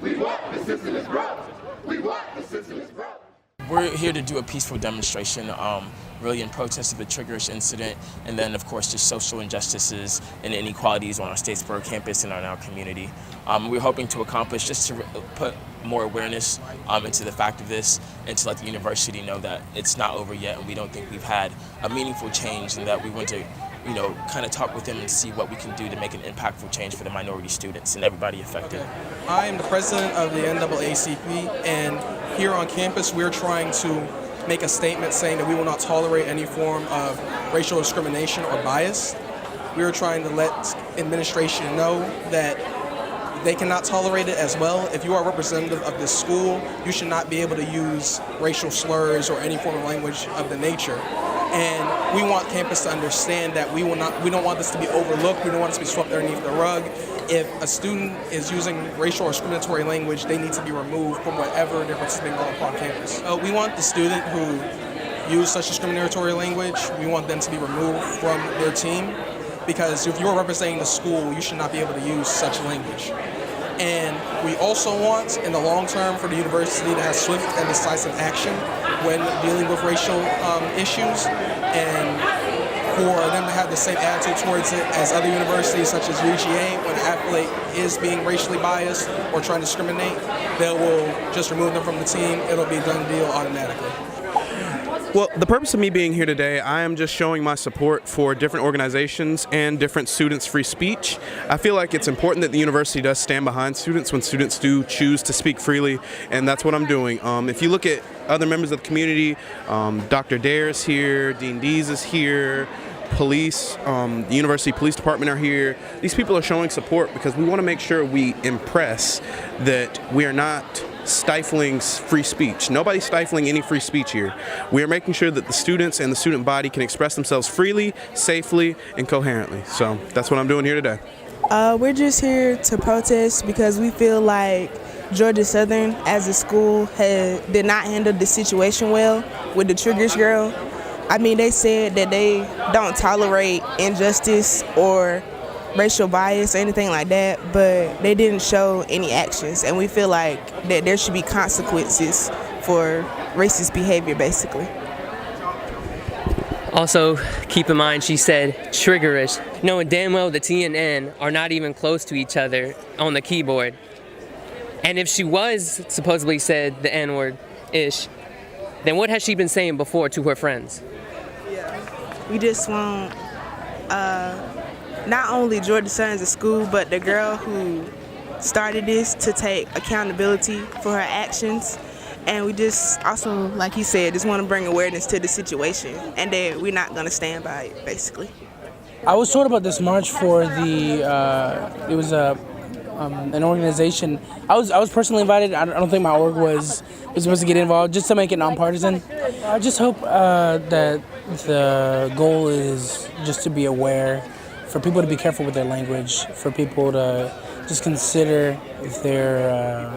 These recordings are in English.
We want the senseless growth. We want the senseless growth. We're here to do a peaceful demonstration, really in protest of the Triggerish incident, and then of course just social injustices and inequalities on our Statesboro campus and on our community. We're hoping to accomplish just to put more awareness into the fact of this, and to let the university know that it's not over yet, and we don't think we've had a meaningful change, and that we want to, kind of talk with them and see what we can do to make an impactful change for the minority students and everybody affected. I am the president of the NAACP, and here on campus we're trying to make a statement saying that we will not tolerate any form of racial discrimination or bias. We are trying to let administration know that they cannot tolerate it as well. If you are a representative of this school, you should not be able to use racial slurs or any form of language of the nature. And we want campus to understand that we don't want this to be overlooked. We don't want this to be swept underneath the rug. If a student is using racial or discriminatory language, they need to be removed from whatever they're participating on campus. We want the student who use such discriminatory language, we want them to be removed from their team, because if you're representing the school, you should not be able to use such language. And we also want, in the long term, for the university to have swift and decisive action when dealing with racial issues, and for them to have the same attitude towards it as other universities such as UGA. When an athlete is being racially biased or trying to discriminate, they will just remove them from the team. It'll be a done deal automatically. Well, the purpose of me being here today, I am just showing my support for different organizations and different students' free speech. I feel like it's important that the university does stand behind students when students do choose to speak freely, and that's what I'm doing. If you look at other members of the community, Dr. Dare is here, Dean Dees is here, police, the university police department are here. These people are showing support because we want to make sure we impress that we are not stifling free speech. Nobody's stifling any free speech here. We are making sure that the students and the student body can express themselves freely, safely, and coherently. So that's what I'm doing here today. We're just here to protest because we feel like Georgia Southern as a school did not handle the situation well with the Triggerish girl. I mean, they said that they don't tolerate injustice or racial bias or anything like that, but they didn't show any actions, and we feel like that there should be consequences for racist behavior, basically. Also, keep in mind, she said Triggerish, knowing damn well the T and N are not even close to each other on the keyboard. And if she was supposedly said the N-word-ish, then what has she been saying before to her friends? We just want not only Georgia Southern as a school, but the girl who started this to take accountability for her actions. And we just also, like he said, just want to bring awareness to the situation, and that we're not going to stand by it, basically. I was told about this march for it was an organization. I was personally invited. I don't think my org was supposed to get involved, just to make it nonpartisan. I just hope that the goal is just to be aware, for people to be careful with their language, for people to just consider their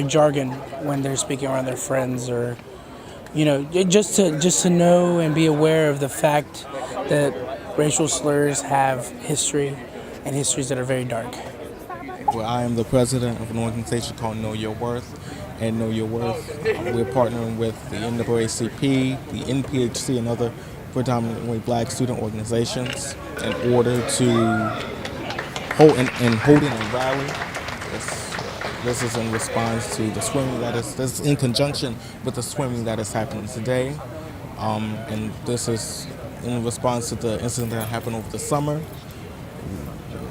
jargon when they're speaking around their friends, or just to know and be aware of the fact that racial slurs have history, and histories that are very dark. Well, I am the president of an organization called Know Your Worth. And Know Your Worth, we're partnering with the NAACP, the NPHC, and other predominantly black student organizations in order to holding a rally. This is in response to the swimming this is in conjunction with the swimming that is happening today. And this is in response to the incident that happened over the summer.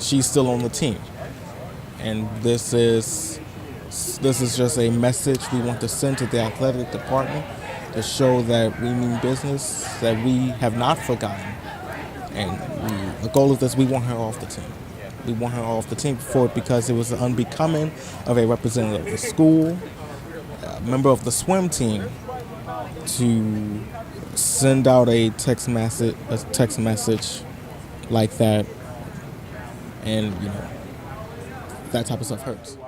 She's still on the team. And this is just a message we want to send to the athletic department to show that we mean business, that we have not forgotten. And the goal of this, we want her off the team. We want her off the team because it was unbecoming of a representative of the school, a member of the swim team, to send out a text message like that, and that type of stuff hurts.